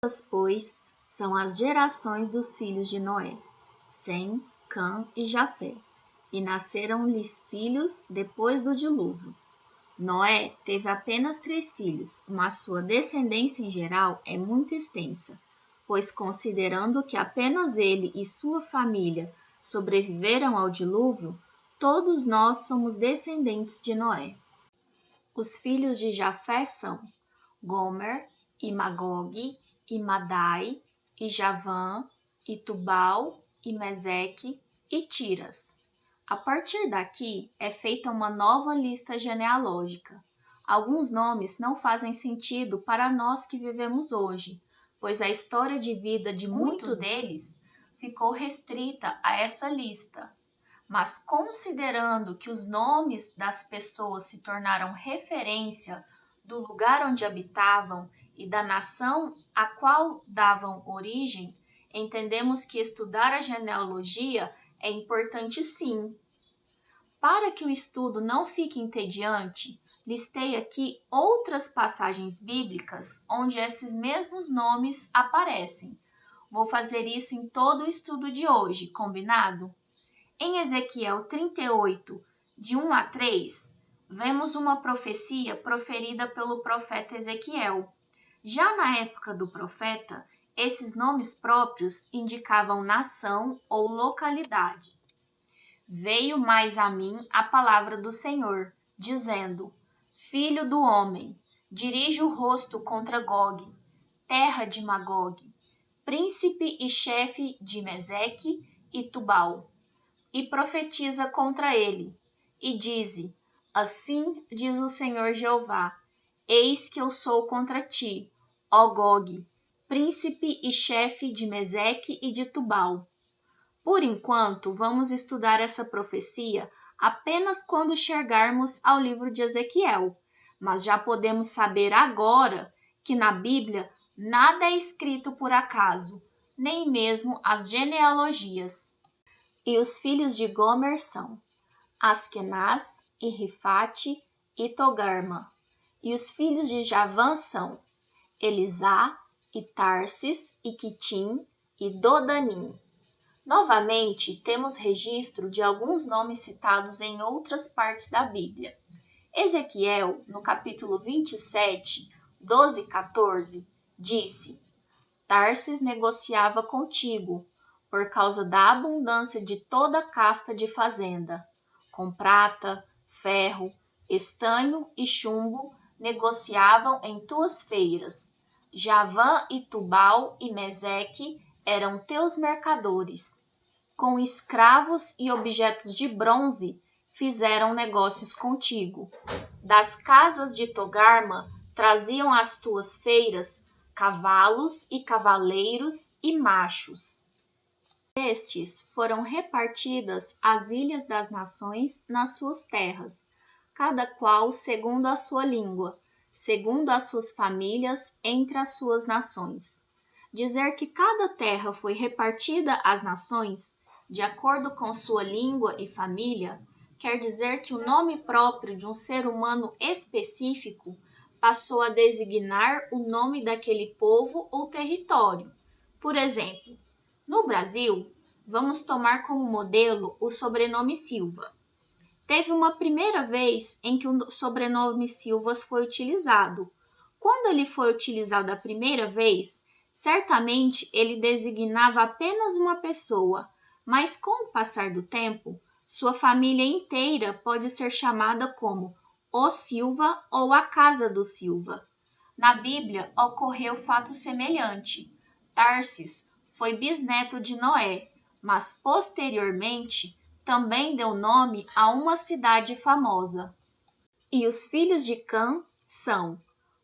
Estas, pois, são as gerações dos filhos de Noé, Sem, Cã e Jafé. E nasceram-lhes filhos depois do dilúvio. Noé teve apenas 3 filhos, mas sua descendência em geral é muito extensa, pois considerando que apenas ele e sua família sobreviveram ao dilúvio, todos nós somos descendentes de Noé. Os filhos de Jafé são Gomer, e Magogue, e Madai, e Javã, e Tubal, e Meseque, e Tiras. A partir daqui é feita uma nova lista genealógica. Alguns nomes não fazem sentido para nós que vivemos hoje, pois a história de vida de muitos deles ficou restrita a essa lista. Mas considerando que os nomes das pessoas se tornaram referência do lugar onde habitavam e da nação a qual davam origem, entendemos que estudar a genealogia é importante sim. Para que o estudo não fique entediante, listei aqui outras passagens bíblicas onde esses mesmos nomes aparecem. Vou fazer isso em todo o estudo de hoje, combinado? Em Ezequiel 38, de 1 a 3, vemos uma profecia proferida pelo profeta Ezequiel. Já na época do profeta, esses nomes próprios indicavam nação ou localidade. Veio mais a mim a palavra do Senhor, dizendo: Filho do homem, dirige o rosto contra Gog, terra de Magogue, príncipe e chefe de Meseque e Tubal, e profetiza contra ele, e dize: Assim diz o Senhor Jeová: Eis que eu sou contra ti, ó Gog, príncipe e chefe de Meseque e de Tubal. Por enquanto, vamos estudar essa profecia apenas quando chegarmos ao livro de Ezequiel, mas já podemos saber agora que na Bíblia nada é escrito por acaso, nem mesmo as genealogias. E os filhos de Gomer são Askenaz, e Rifate, e Togarma. E os filhos de Javã são Elisá, e Tarsis, e Quitim, e Dodanim. Novamente, temos registro de alguns nomes citados em outras partes da Bíblia. Ezequiel, no capítulo 27, 12 e 14, disse: Tarsis negociava contigo, por causa da abundância de toda casta de fazenda. Com prata, ferro, estanho e chumbo negociavam em tuas feiras. Javã e Tubal e Meseque eram teus mercadores. Com escravos e objetos de bronze fizeram negócios contigo. Das casas de Togarma traziam às tuas feiras cavalos e cavaleiros e machos. Estes foram repartidas as ilhas das nações nas suas terras, cada qual segundo a sua língua, segundo as suas famílias entre as suas nações. Dizer que cada terra foi repartida às nações, de acordo com sua língua e família, quer dizer que o nome próprio de um ser humano específico passou a designar o nome daquele povo ou território. Por exemplo, no Brasil, vamos tomar como modelo o sobrenome Silva. Teve uma primeira vez em que o sobrenome Silvas foi utilizado. Quando ele foi utilizado a primeira vez, certamente ele designava apenas uma pessoa, mas com o passar do tempo, sua família inteira pode ser chamada como o Silva ou a casa do Silva. Na Bíblia ocorreu fato semelhante. Tarsis foi bisneto de Noé, mas posteriormente também deu nome a uma cidade famosa. E os filhos de Cã são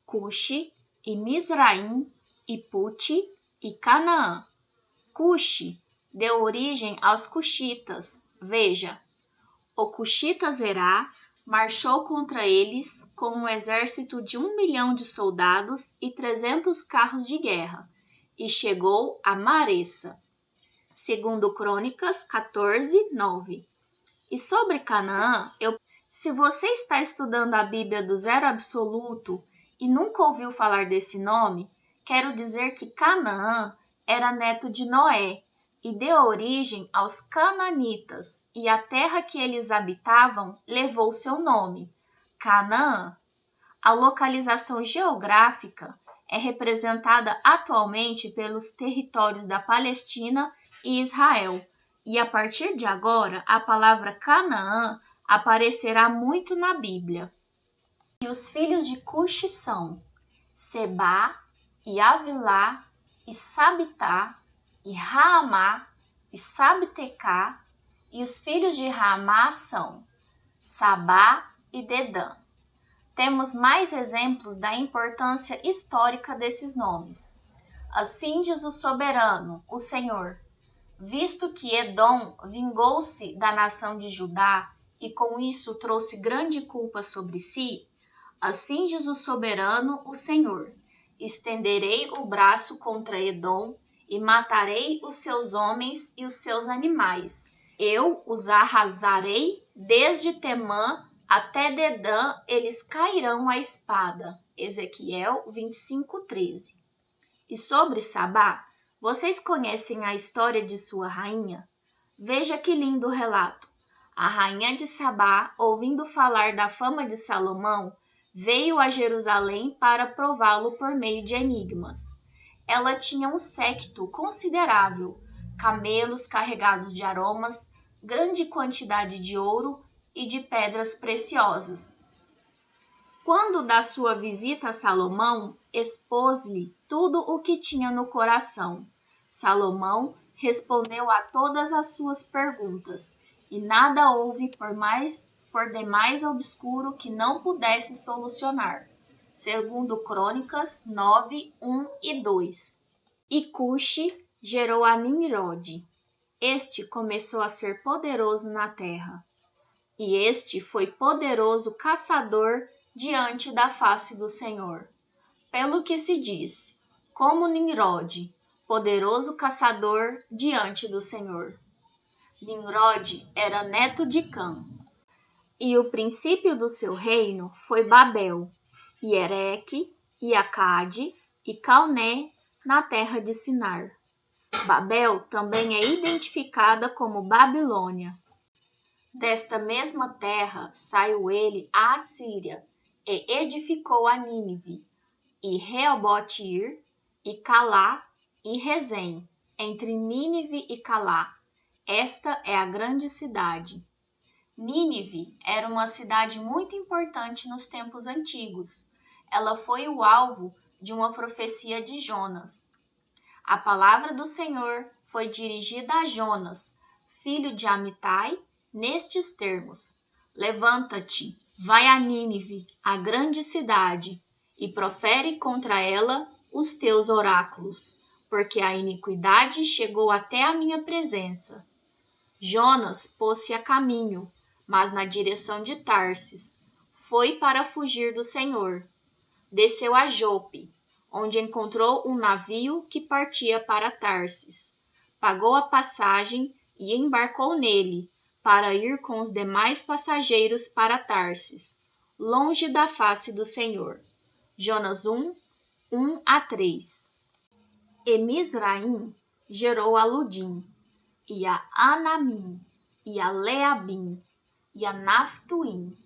Cuxi, e Mizraim, e Puti, e Canaã. Cuxi deu origem aos cuxitas. Veja, o cuxita Zerá marchou contra eles com um exército de 1 milhão de soldados e 300 carros de guerra, e chegou a Maressa. Segundo Crônicas 14, 9. E sobre Canaã, se você está estudando a Bíblia do zero absoluto e nunca ouviu falar desse nome, quero dizer que Canaã era neto de Noé e deu origem aos cananitas, e a terra que eles habitavam levou seu nome, Canaã. A localização geográfica é representada atualmente pelos territórios da Palestina e Israel, e a partir de agora a palavra Canaã aparecerá muito na Bíblia. E os filhos de Cuxi são Sebá, e Avilá, e Sabitá, e Raamá, e Sabtecá, e os filhos de Raamá são Sabá e Dedã. Temos mais exemplos da importância histórica desses nomes. Assim diz o soberano, o Senhor: visto que Edom vingou-se da nação de Judá e com isso trouxe grande culpa sobre si, assim diz o soberano, o Senhor: estenderei o braço contra Edom e matarei os seus homens e os seus animais. Eu os arrasarei desde Temã até Dedã, eles cairão à espada. Ezequiel 25:13. E sobre Sabá, vocês conhecem a história de sua rainha? Veja que lindo relato. A rainha de Sabá, ouvindo falar da fama de Salomão, veio a Jerusalém para prová-lo por meio de enigmas. Ela tinha um séquito considerável, camelos carregados de aromas, grande quantidade de ouro e de pedras preciosas. Quando da sua visita a Salomão, expôs-lhe tudo o que tinha no coração. Salomão respondeu a todas as suas perguntas, e nada houve por demais obscuro que não pudesse solucionar. Segundo Crônicas 9, 1 e 2. E Cuxi gerou a Nimrode. Este começou a ser poderoso na terra. E este foi poderoso caçador diante da face do Senhor. Pelo que se diz, como Nimrode, poderoso caçador diante do Senhor. Nimrode era neto de Cã. E o princípio do seu reino foi Babel, e Ereque, e Acade, e Calné, na terra de Sinar. Babel também é identificada como Babilônia. Desta mesma terra saiu ele à Assíria, e edificou a Nínive, e Reobote-ir, e Calá, e Rezém, entre Nínive e Calá. Esta é a grande cidade. Nínive era uma cidade muito importante nos tempos antigos. Ela foi o alvo de uma profecia de Jonas. A palavra do Senhor foi dirigida a Jonas, filho de Amitai, nestes termos: levanta-te, vai a Nínive, a grande cidade, e profere contra ela os teus oráculos, porque a iniquidade chegou até a minha presença. Jonas pôs-se a caminho, mas na direção de Tarsis. Foi para fugir do Senhor. Desceu a Jope, onde encontrou um navio que partia para Tarsis. Pagou a passagem e embarcou nele, para ir com os demais passageiros para Tarsis, longe da face do Senhor. Jonas 1, 1 a 3. E Mizraim gerou a Ludim, e a Anamim, e a Leabim, e a Naftuim,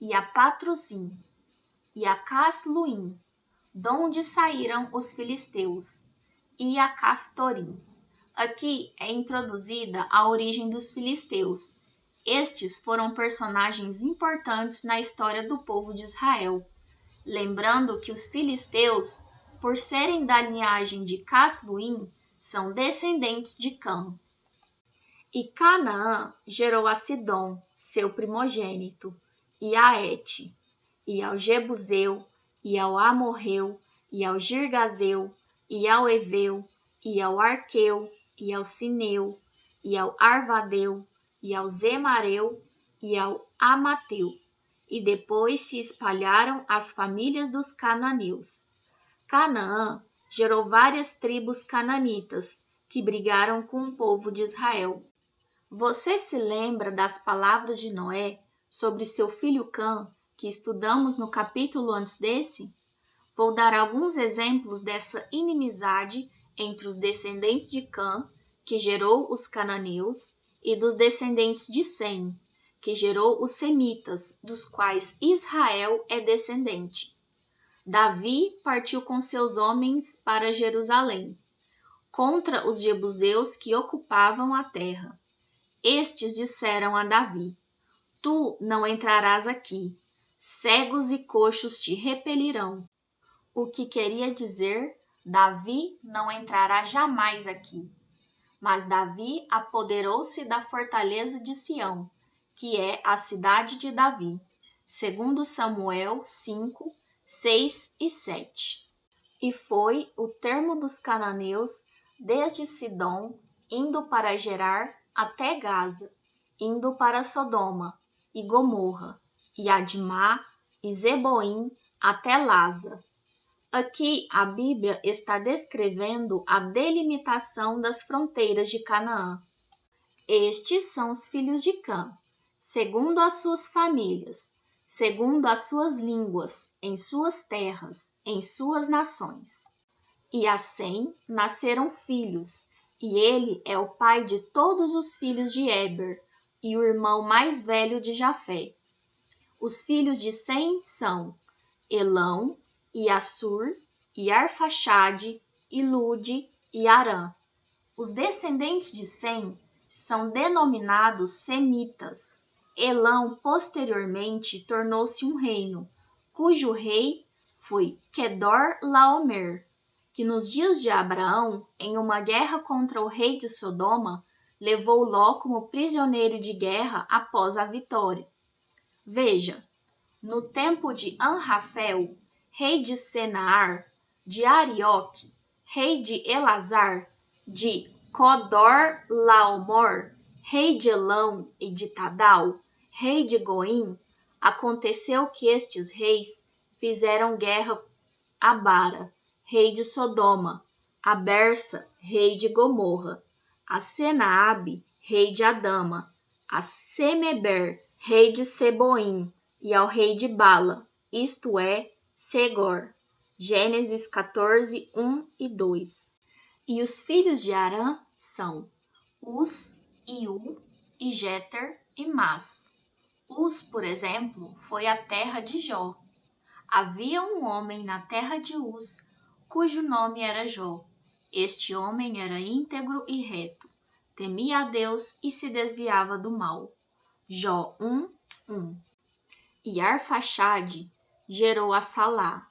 e a Patruzim, e a Casluim, donde saíram os filisteus, e a Caftorim. Aqui é introduzida a origem dos filisteus. Estes foram personagens importantes na história do povo de Israel. Lembrando que os filisteus, por serem da linhagem de Casluim, são descendentes de Cã. E Canaã gerou a Sidom, seu primogênito, e a Et, e ao Jebuseu, e ao Amorreu, e ao Girgazeu, e ao Eveu, e ao Arqueu, e ao Sineu, e ao Arvadeu, e ao Zemareu, e ao Amateu. E depois se espalharam as famílias dos cananeus. Canaã gerou várias tribos cananitas, que brigaram com o povo de Israel. Você se lembra das palavras de Noé sobre seu filho Cã, que estudamos no capítulo antes desse? Vou dar alguns exemplos dessa inimizade entre os descendentes de Cã, que gerou os cananeus, e dos descendentes de Sem, que gerou os semitas, dos quais Israel é descendente. Davi partiu com seus homens para Jerusalém, contra os jebuseus que ocupavam a terra. Estes disseram a Davi: Tu não entrarás aqui, cegos e coxos te repelirão. O que queria dizer: Davi não entrará jamais aqui. Mas Davi apoderou-se da fortaleza de Sião, que é a cidade de Davi. Segundo Samuel 5, 6 e 7. E foi o termo dos cananeus desde Sidom, indo para Gerar, até Gaza, indo para Sodoma e Gomorra, e Admá e Zeboim, até Laza. Aqui a Bíblia está descrevendo a delimitação das fronteiras de Canaã. Estes são os filhos de Cã, segundo as suas famílias, segundo as suas línguas, em suas terras, em suas nações. E a Sem nasceram filhos, e ele é o pai de todos os filhos de Éber, e o irmão mais velho de Jafé. Os filhos de Sem são Elão, e Assur, e Arfaxade, e Lude, e Arã. Os descendentes de Sem são denominados semitas. Elão posteriormente tornou-se um reino, cujo rei foi Quedor-Laomer, que nos dias de Abraão, em uma guerra contra o rei de Sodoma, levou Ló como prisioneiro de guerra após a vitória. Veja, no tempo de Anrafel, rei de Senaar, de Arioque, rei de Elazar, de Codor-Laomor, rei de Elão e de Tadal, rei de Goim, aconteceu que estes reis fizeram guerra a Bara, rei de Sodoma, a Bersa, rei de Gomorra, a Senaabe, rei de Adama, a Semeber, rei de Seboim, e ao rei de Bala, isto é, Segor. Gênesis 14, 1 e 2. E os filhos de Arã são Uz, Iu, e Jeter e Mas. Uz, por exemplo, foi a terra de Jó. Havia um homem na terra de Uz, cujo nome era Jó. Este homem era íntegro e reto, temia a Deus e se desviava do mal. Jó 1, 1. E Arfaxade gerou a Salá,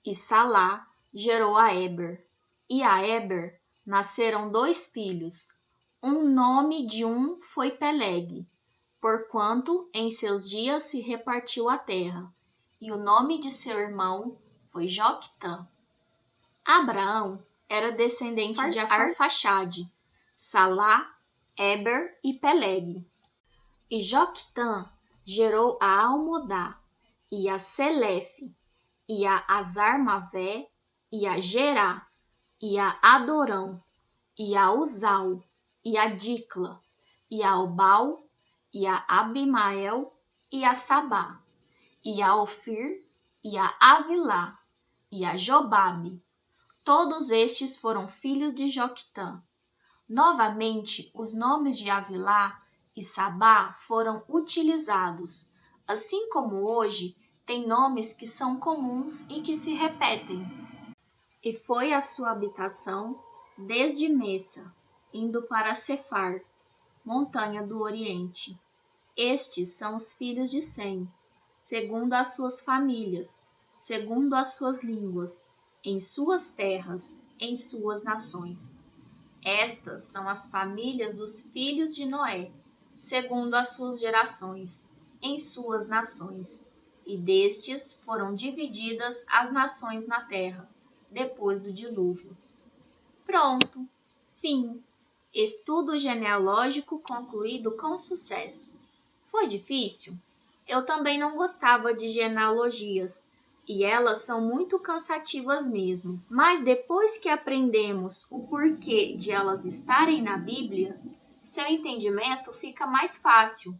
e Salá gerou a Éber. E a Éber nasceram 2 filhos. Um nome de um foi Peleg, porquanto em seus dias se repartiu a terra, e o nome de seu irmão foi Joquitã. Abraão era descendente de Arfaxade, Salá, Éber e Peleg. E Joquitã gerou a Almodá, e a Selefe, e a Azarmavé, e a Gerá, e a Adorão, e a Uzal, e a Dicla, e a Obal, e a Abimael, e a Sabá, e a Ofir, e a Avilá, e a Jobabe. Todos estes foram filhos de Joquitã. Novamente, os nomes de Avilá e Sabá foram utilizados. Assim como hoje, tem nomes que são comuns e que se repetem. E foi a sua habitação desde Messa, indo para Cefar, montanha do Oriente. Estes são os filhos de Sem, segundo as suas famílias, segundo as suas línguas, em suas terras, em suas nações. Estas são as famílias dos filhos de Noé, segundo as suas gerações, em suas nações. E destes foram divididas as nações na terra, depois do dilúvio. Pronto, fim. Estudo genealógico concluído com sucesso. Foi difícil? Eu também não gostava de genealogias, e elas são muito cansativas mesmo. Mas depois que aprendemos o porquê de elas estarem na Bíblia, seu entendimento fica mais fácil.